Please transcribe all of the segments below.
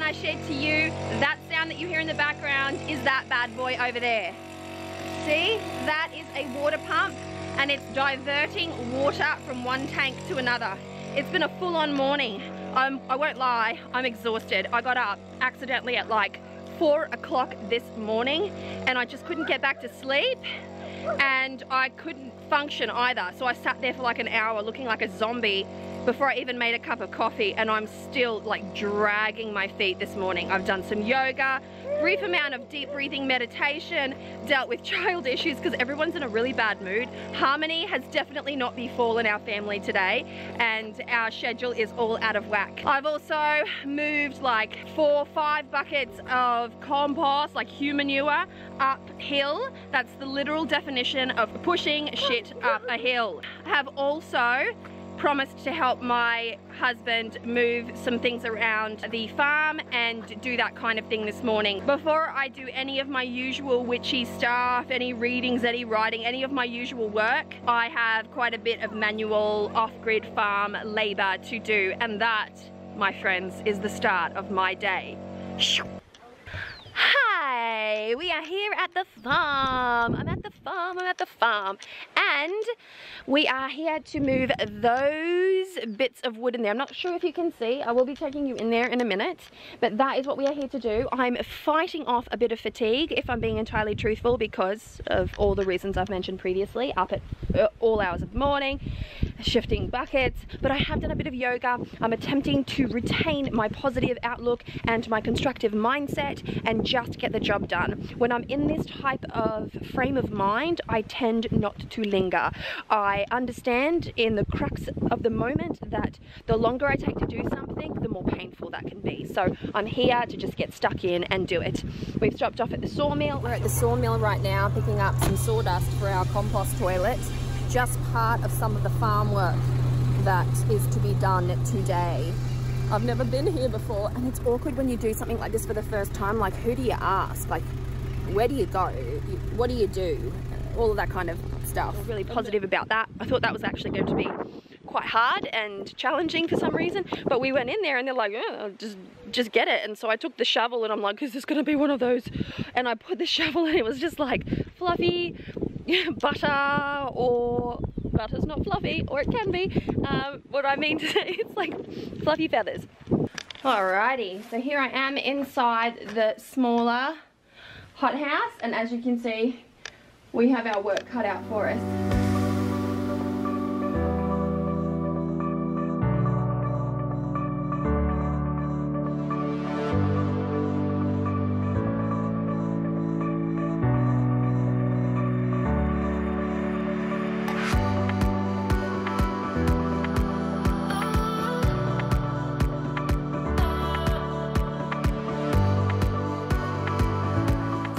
I shared to you, that sound that you hear in the background is that bad boy over there. See, that is a water pump and it's diverting water from one tank to another. It's been a full-on morning. I won't lie, I'm exhausted. I got up accidentally at like 4 o'clock this morning and I just couldn't get back to sleep and I couldn't function either. So I sat there for like an hour looking like a zombie before I even made a cup of coffee, and I'm still like dragging my feet this morning. I've done some yoga, brief amount of deep breathing meditation, dealt with child issues because everyone's in a really bad mood. Harmony has definitely not befallen our family today and our schedule is all out of whack. I've also moved like 4 or 5 buckets of compost, like human manure, uphill. That's the literal definition of pushing shit up a hill. I have also promised to help my husband move some things around the farm and do that kind of thing this morning. Before I do any of my usual witchy stuff, any readings, any writing, any of my usual work, I have quite a bit of manual off-grid farm labor to do, and that, my friends, is the start of my day. Hi, we are here at the farm. I'm at the farm, and we are here to move those bits of wood in there. I'm not sure if you can see, I will be taking you in there in a minute, but that is what we are here to do. I'm fighting off a bit of fatigue, if I'm being entirely truthful, because of all the reasons I've mentioned previously, up at all hours of the morning, shifting buckets, but I have done a bit of yoga. I'm attempting to retain my positive outlook and my constructive mindset and just get the job done. When I'm in this type of frame of mind, I tend not to linger. I understand in the crux of the moment that the longer I take to do something, the more painful that can be. So I'm here to just get stuck in and do it. We've stopped off at the sawmill. We're at the sawmill right now picking up some sawdust for our compost toilet. Just part of some of the farm work that is to be done today. I've never been here before and it's awkward when you do something like this for the first time. Like, who do you ask? Like, where do you go? What do you do? All of that kind of stuff. I'm really positive about that. I thought that was actually going to be quite hard and challenging for some reason, but we went in there and they're like, oh, just get it. And so I took the shovel and I'm like, is this going to be one of those? And I put the shovel and it was just like fluffy butter, or butter's not fluffy, or it can be. What I mean to say, it's like fluffy feathers. Alrighty, so here I am inside the smaller hothouse, and as you can see, we have our work cut out for us.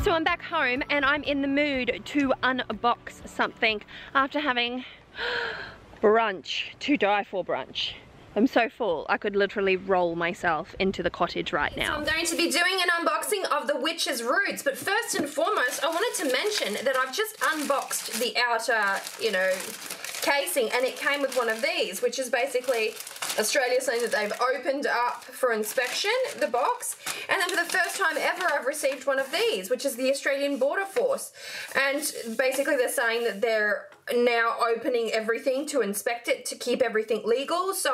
So I'm back home and I'm in the mood to unbox something after having brunch, to die for brunch. I'm so full, I could literally roll myself into the cottage right now. So I'm going to be doing an unboxing of the witch's roots, but first and foremost, I wanted to mention that I've just unboxed the outer, you know, casing, and it came with one of these, which is basically Australia saying that they've opened up for inspection the box, and then for the first time ever I've received one of these, which is the Australian Border Force, and basically they're saying that they're now opening everything to inspect it to keep everything legal. So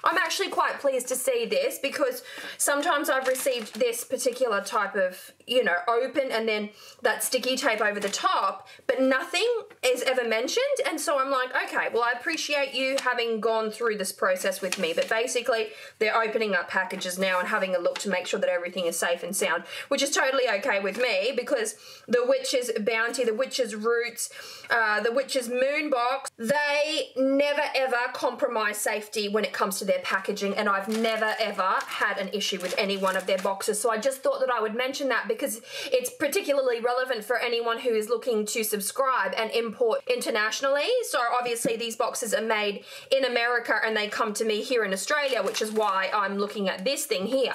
I'm actually quite pleased to see this, because sometimes I've received this particular type of, you know, open and then that sticky tape over the top, but nothing is ever mentioned. And so I'm like, okay, well, I appreciate you having gone through this process with me, but basically they're opening up packages now and having a look to make sure that everything is safe and sound, which is totally okay with me, because the witch's bounty, the witch's roots, the witch's moon box, they never ever compromise safety when it comes to their packaging, and I've never ever had an issue with any one of their boxes. So I just thought that I would mention that, because it's particularly relevant for anyone who is looking to subscribe and import internationally. So obviously these boxes are made in America and they come to me here in Australia, which is why I'm looking at this thing here.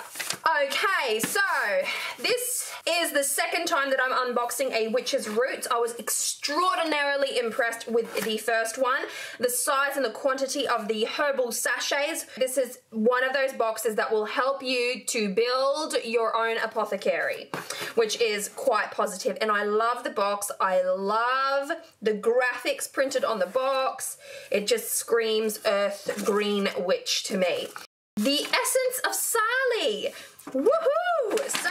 Okay, so this is the second time that I'm unboxing a witch's roots. I was extraordinarily impressed with the first one. The size and the quantity of the herbal sachets. This is one of those boxes that will help you to build your own apothecary, which is quite positive. And I love the box. I love the graphics printed on the box. It just screams earth green witch to me. The essence of Sali. Woohoo! So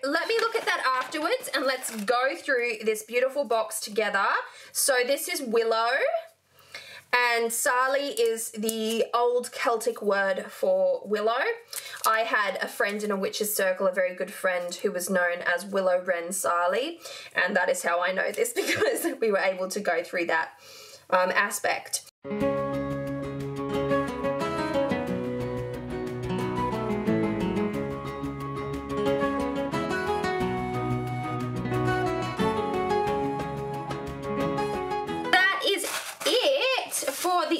let me look at that afterwards and let's go through this beautiful box together. So this is willow, and Sali is the old Celtic word for willow. I had a friend in a witch's circle, a very good friend, who was known as Willow Wren Sali, and that is how I know this because we were able to go through that aspect.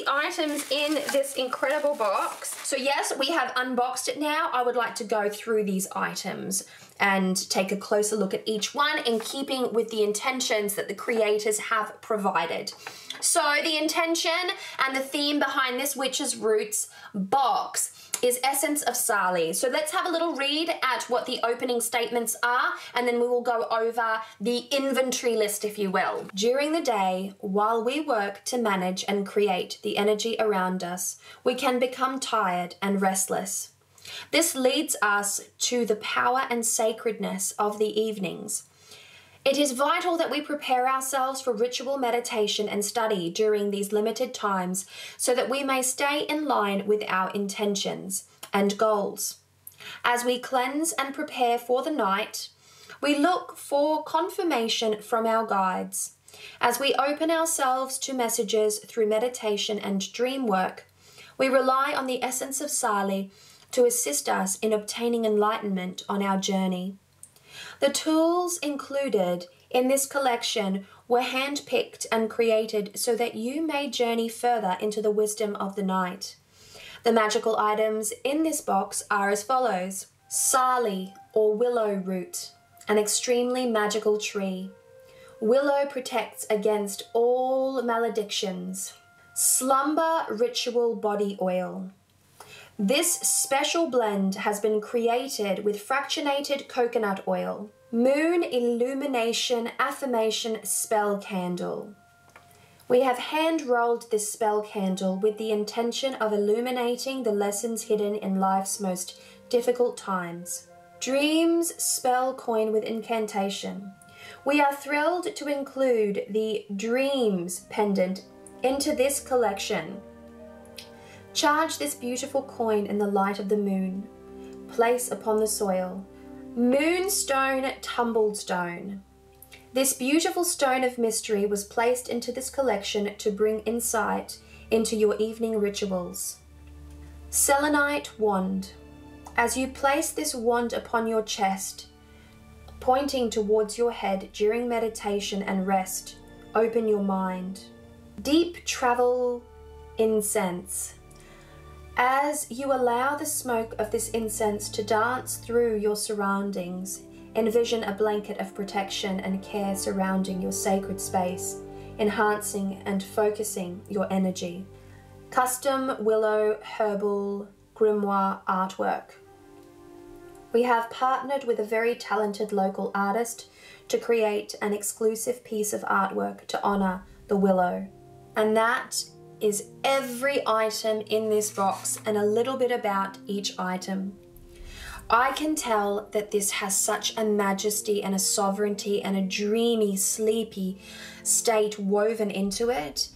Items in this incredible box. So yes, we have unboxed it now. I would like to go through these items and take a closer look at each one in keeping with the intentions that the creators have provided. So the intention and the theme behind this Witch's Roots box is Essence of Sali. So let's have a little read at what the opening statements are, and then we will go over the inventory list, if you will. During the day, while we work to manage and create the energy around us, we can become tired and restless. This leads us to the power and sacredness of the evenings. It is vital that we prepare ourselves for ritual meditation and study during these limited times so that we may stay in line with our intentions and goals. As we cleanse and prepare for the night, we look for confirmation from our guides. As we open ourselves to messages through meditation and dream work, we rely on the essence of Sali to assist us in obtaining enlightenment on our journey. The tools included in this collection were hand-picked and created so that you may journey further into the wisdom of the night. The magical items in this box are as follows. Sali, or willow root, an extremely magical tree. Willow protects against all maledictions. Slumber ritual body oil. This special blend has been created with fractionated coconut oil. Moon Illumination Affirmation Spell Candle. We have hand-rolled this spell candle with the intention of illuminating the lessons hidden in life's most difficult times. Dreams Spell Coin with Incantation. We are thrilled to include the Dreams pendant into this collection. Charge this beautiful coin in the light of the moon. Place upon the soil. Moonstone Tumbled Stone. This beautiful stone of mystery was placed into this collection to bring insight into your evening rituals. Selenite Wand. As you place this wand upon your chest, pointing towards your head during meditation and rest, open your mind. Deep Travel Incense. As you allow the smoke of this incense to dance through your surroundings, envision a blanket of protection and care surrounding your sacred space, enhancing and focusing your energy. Custom Willow Herbal Grimoire Artwork. We have partnered with a very talented local artist to create an exclusive piece of artwork to honor the willow. And that is every item in this box and a little bit about each item. I can tell that this has such a majesty and a sovereignty and a dreamy, sleepy state woven into it.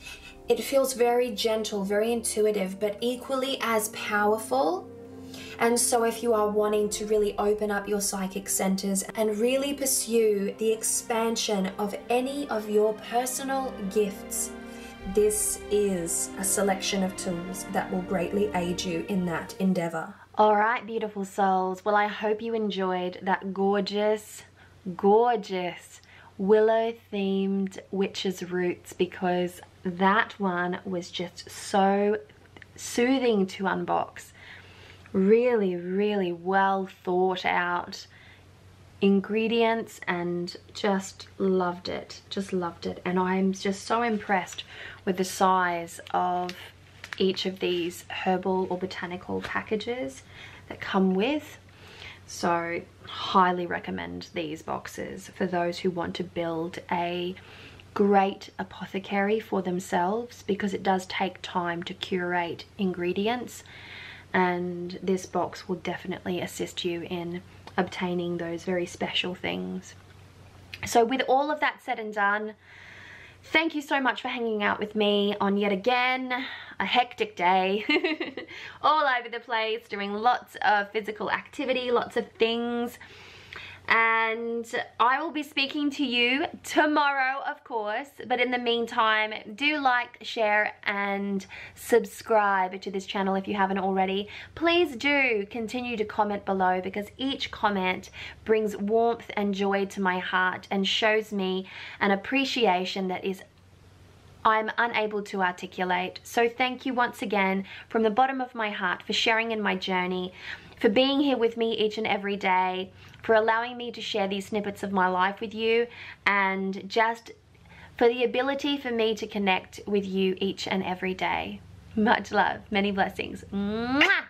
It feels very gentle, very intuitive, but equally as powerful. And so if you are wanting to really open up your psychic centers and really pursue the expansion of any of your personal gifts, this is a selection of tools that will greatly aid you in that endeavor. All right, beautiful souls. Well, I hope you enjoyed that gorgeous, gorgeous willow-themed Witch's Roots, because that one was just so soothing to unbox. really, really well thought out ingredients, and just loved it, and I'm just so impressed with the size of each of these herbal or botanical packages that come with. So highly recommend these boxes for those who want to build a great apothecary for themselves, because it does take time to curate ingredients, and this box will definitely assist you in obtaining those very special things. So with all of that said and done, thank you so much for hanging out with me on yet again a hectic day. All over the place, doing lots of physical activity, lots of things. And I will be speaking to you tomorrow, of course, but in the meantime, do like, share and subscribe to this channel if you haven't already. Please do continue to comment below, because each comment brings warmth and joy to my heart and shows me an appreciation that I'm unable to articulate. So thank you once again from the bottom of my heart for sharing in my journey, for being here with me each and every day, for allowing me to share these snippets of my life with you, and just for the ability for me to connect with you each and every day. Much love, many blessings. Mwah!